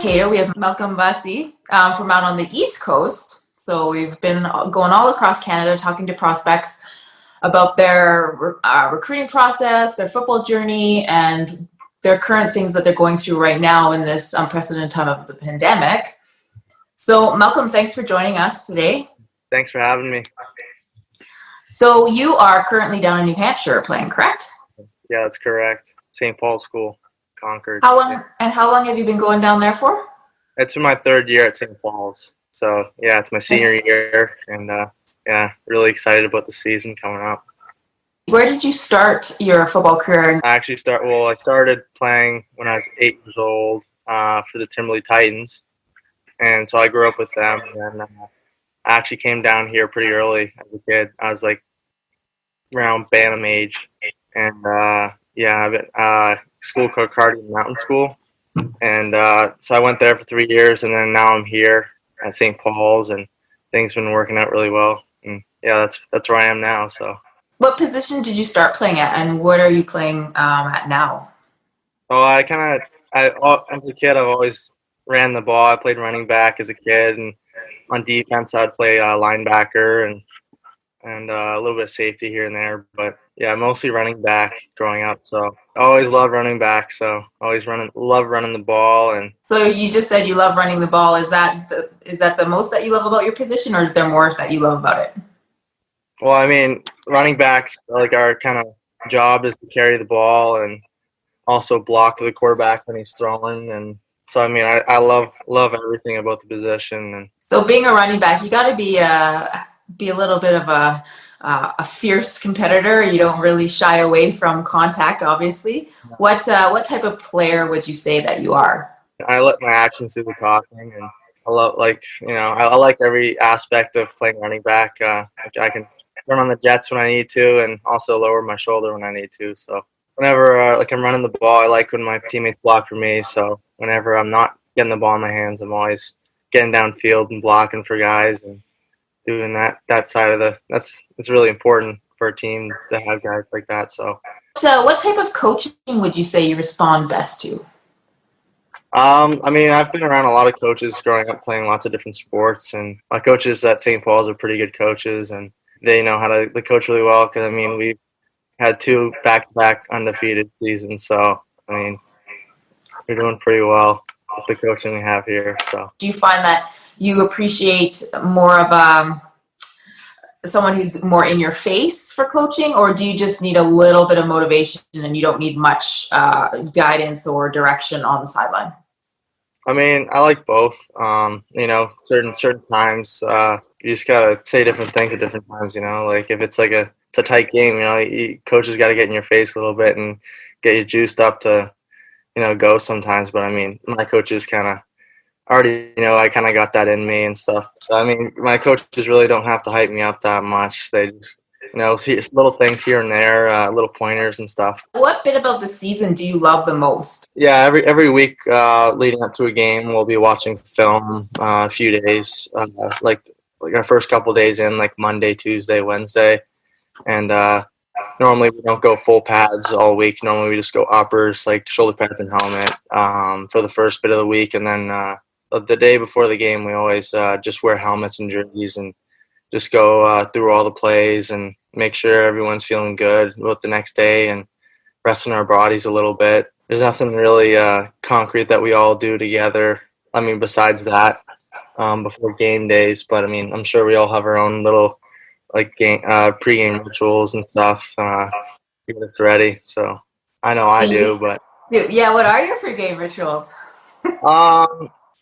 Kato. We have Malcolm Bussey from out on the East Coast. So we've been going all across Canada talking to prospects about their recruiting process, their football journey, and their current things that they're going through right now in this unprecedented time of the pandemic. So Malcolm, thanks for joining us today. Thanks for having me. So you are currently down in New Hampshire playing, correct? Yeah, that's correct. St. Paul's School, Concord. How long have you been going down there for? It's my third year at St. Paul's. So, yeah, it's my senior year, and, really excited about the season coming up. Where did you start your football career? I started playing when I was 8 years old for the Timberley Titans, and so I grew up with them, and I actually came down here pretty early as a kid. I was, around Bantam age, and, I've been school called Cardigan Mountain School, and so I went there for 3 years, and then now I'm here at St. Paul's, and things have been working out really well. And yeah, that's where I am now. So, what position did you start playing at, and what are you playing at now? Oh, as a kid, I've always ran the ball. I played running back as a kid, and on defense, I'd play linebacker and a little bit of safety here and there. But yeah, mostly running back growing up. So I always loved running back. So love running the ball. And so you just said you love running the ball. Is that the most that you love about your position, or is there more that you love about it? Well, I mean, running backs, our kind of job is to carry the ball and also block the quarterback when he's throwing. And so, I mean, I love everything about the position. And so being a running back, you got to be a little bit of a fierce competitor. You don't really shy away from contact, obviously. What type of player would you say that you are? I let my actions do the talking, and I love I like every aspect of playing running back. I can run on the jets when I need to, and also lower my shoulder when I need to. So whenever I'm running the ball, I like when my teammates block for me. So whenever I'm not getting the ball in my hands, I'm always getting downfield and blocking for guys and doing that side of it's really important for a team to have guys like that. So what type of coaching would you say you respond best to? I mean, I've been around a lot of coaches growing up playing lots of different sports, and my coaches at St. Paul's are pretty good coaches, and they know how to coach really well because, I mean, we've had 2 back-to-back undefeated seasons. So, I mean, we're doing pretty well with the coaching we have here. So, do you find that you appreciate more of someone who's more in your face for coaching, or do you just need a little bit of motivation and you don't need much guidance or direction on the sideline? I mean, I like both. Certain times you just gotta say different things at different times. Like if it's it's a tight game, coaches got to get in your face a little bit and get you juiced up to go sometimes. But I mean, my coaches kind of already I kind of got that in me and stuff. I mean, my coaches really don't have to hype me up that much. They just little things here and there, little pointers and stuff. What bit about the season do you love the most? Yeah, every week leading up to a game, we'll be watching film a few days, like our first couple days in, like Monday, Tuesday, Wednesday, and normally we don't go full pads all week. Normally we just go uppers, like shoulder pads and helmet, for the first bit of the week, and then the day before the game, we always just wear helmets and jerseys and just go through all the plays and make sure everyone's feeling good about the next day and resting our bodies a little bit. There's nothing really concrete that we all do together. I mean, besides that, before game days. But I mean, I'm sure we all have our own little pre-game rituals and stuff to get us ready. So I know I do, but yeah. What are your pre-game rituals?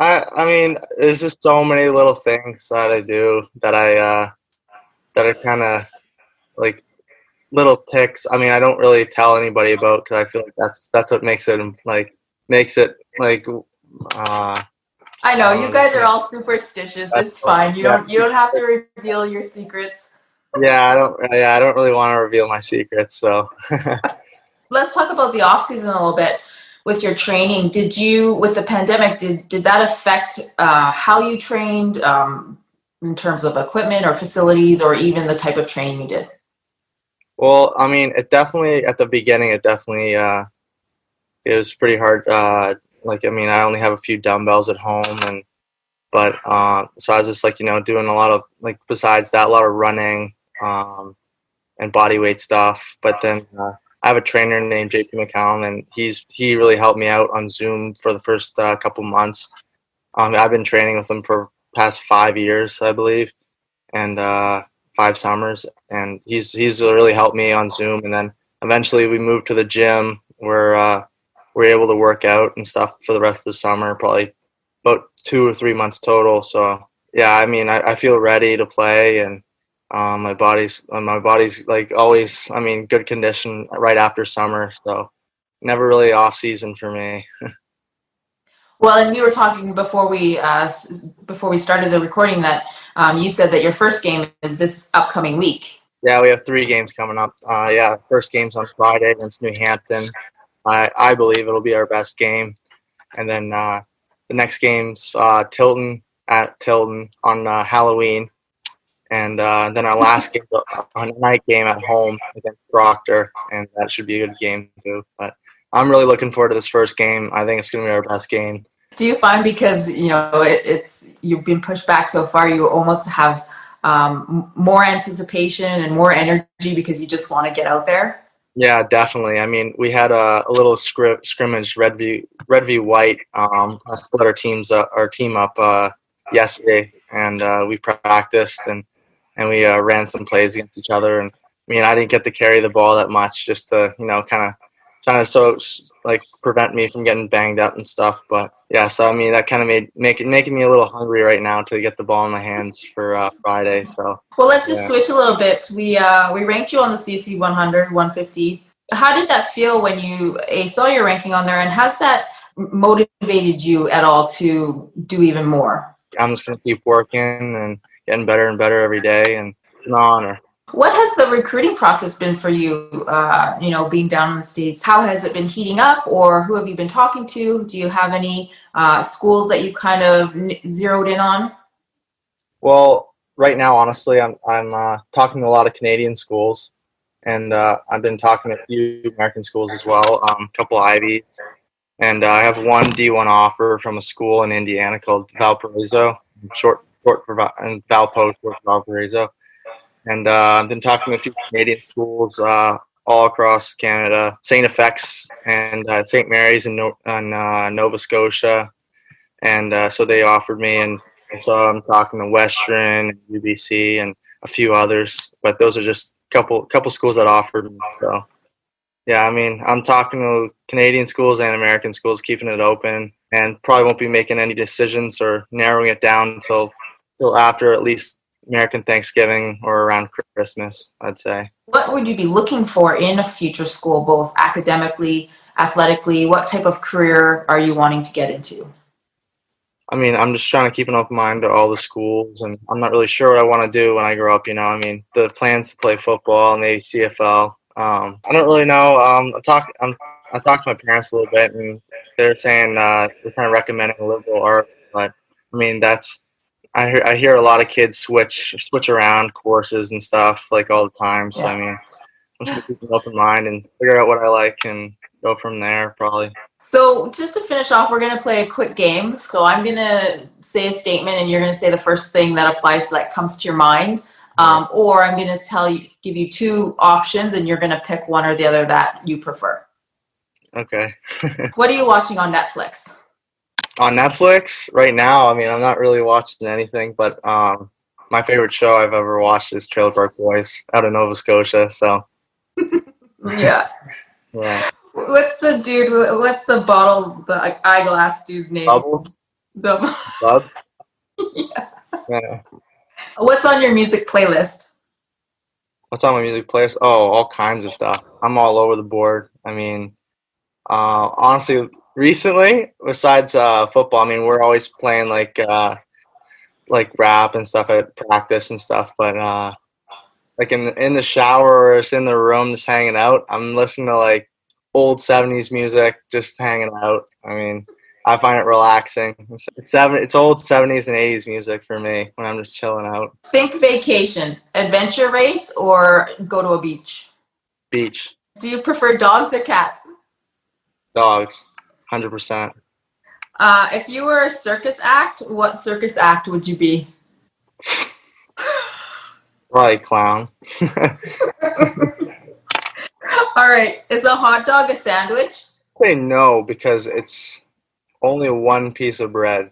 I mean, there's just so many little things that I do that that are kind of like little ticks. I mean, I don't really tell anybody about because I feel like that's what makes it I know you guys are all superstitious. It's fine. You don't have to reveal your secrets. Yeah, I don't really want to reveal my secrets. So let's talk about the off season a little bit. With your training, with the pandemic, did that affect how you trained in terms of equipment or facilities, or even the type of training you did? Well, I mean, it definitely at the beginning, it was pretty hard. Like, I mean, I only have a few dumbbells at home, so I was just like, doing a lot of, like, besides that, a lot of running, and body weight stuff. But then I have a trainer named JP McCallum, and he really helped me out on Zoom for the first couple months. I've been training with him for past 5 years, I believe, and 5 summers, and he's really helped me on Zoom. And then eventually we moved to the gym where we're able to work out and stuff for the rest of the summer, probably about 2 or 3 months total. So yeah, I mean, I feel ready to play, and my body's like always, I mean, good condition right after summer. So never really off season for me. Well, and we were talking before we started the recording that you said that your first game is this upcoming week. Yeah, we have 3 games coming up. Yeah, first game's on Friday against New Hampton. I believe it'll be our best game. And then the next game's Tilton at Tilton on Halloween. And then our last game, a night game at home against Proctor, and that should be a good game too. But I'm really looking forward to this first game. I think it's going to be our best game. Do you find, because it's you've been pushed back so far, you almost have more anticipation and more energy because you just want to get out there? Yeah, definitely. I mean, we had a little scrimmage, red v white. I split our team up yesterday, and we practiced and we ran some plays against each other. And I mean, I didn't get to carry the ball that much, just to kind of trying to prevent me from getting banged up and stuff. But yeah, so I mean, that kind of making me a little hungry right now to get the ball in my hands for Friday. So well, let's just switch a little bit. We ranked you on the CFC100 150. How did that feel when you saw your ranking on there, and has that motivated you at all to do even more? I'm just gonna keep working and getting better and better every day, and it's an honor. What has the recruiting process been for you, being down in the States? How has it been heating up, or who have you been talking to? Do you have any schools that you've kind of zeroed in on? Well, right now, honestly, I'm talking to a lot of Canadian schools, and I've been talking to a few American schools as well, a couple Ivies, and I have one D1 offer from a school in Indiana called Valparaiso, short for Valpo, short for Valparaiso. And I've been talking to a few Canadian schools all across Canada, St. FX and St. Mary's in Nova Scotia. And so they offered me, and so I'm talking to Western, UBC, and a few others. But those are just a couple schools that offered me. So yeah, I mean, I'm talking to Canadian schools and American schools, keeping it open, and probably won't be making any decisions or narrowing it down until after at least American Thanksgiving or around Christmas, I'd say. What would you be looking for in a future school, both academically, athletically? What type of career are you wanting to get into? I mean, I'm just trying to keep an open mind to all the schools, and I'm not really sure what I want to do when I grow up. I mean, the plans to play football and maybe CFL. I don't really know. I talked to my parents a little bit, and they're saying they're kind of recommending a liberal art, but I mean, I hear a lot of kids switch around courses and stuff like all the time. So I mean, I'm just gonna keep an open mind and figure out what I like and go from there probably. So just to finish off, we're gonna play a quick game. So I'm gonna say a statement, and you're gonna say the first thing that applies that comes to your mind, or I'm gonna give you 2 options, and you're gonna pick one or the other that you prefer. Okay. What are you watching on Netflix? On Netflix right now, I mean, I'm not really watching anything, but my favorite show I've ever watched is Trailer Park Boys out of Nova Scotia. So yeah. Yeah. What's the eyeglass dude's name? Bubbles. Bubs. Yeah. What's on your music playlist? What's on my music playlist? Oh, all kinds of stuff. I'm all over the board. I mean, honestly, recently, besides football, I mean, we're always playing like rap and stuff at practice and stuff. But like in the shower or just in the room, just hanging out, I'm listening to like old '70s music, just hanging out. I mean, I find it relaxing. It's old '70s and '80s music for me when I'm just chilling out. Think vacation, adventure race, or go to a beach? Beach. Do you prefer dogs or cats? Dogs. 100%. If you were a circus act, what circus act would you be? Probably clown. All right. Is a hot dog a sandwich? Say no because it's only one piece of bread.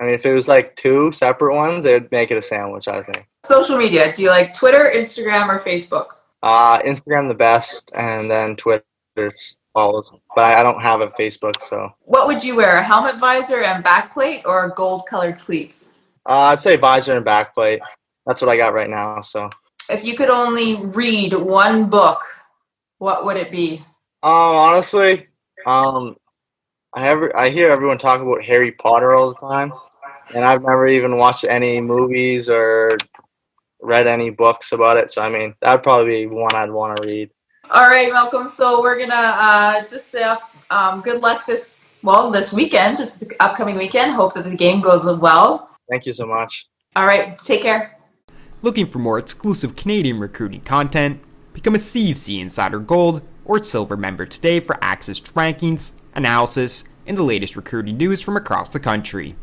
I mean, if it was like two separate ones, they'd make it a sandwich, I think. Social media. Do you like Twitter, Instagram, or Facebook? Instagram the best, and then Twitter's follows. But I don't have a Facebook, so. What would you wear? A helmet visor and backplate or gold-colored cleats? I'd say visor and backplate. That's what I got right now, so. If you could only read one book, what would it be? Honestly, I hear everyone talk about Harry Potter all the time, and I've never even watched any movies or read any books about it. So I mean, that'd probably be one I'd want to read. All right, Malcolm. So we're gonna just say good luck this weekend, just the upcoming weekend. Hope that the game goes well. Thank you so much. All right, take care. Looking for more exclusive Canadian recruiting content? Become a CFC Insider Gold or Silver member today for access to rankings, analysis, and the latest recruiting news from across the country.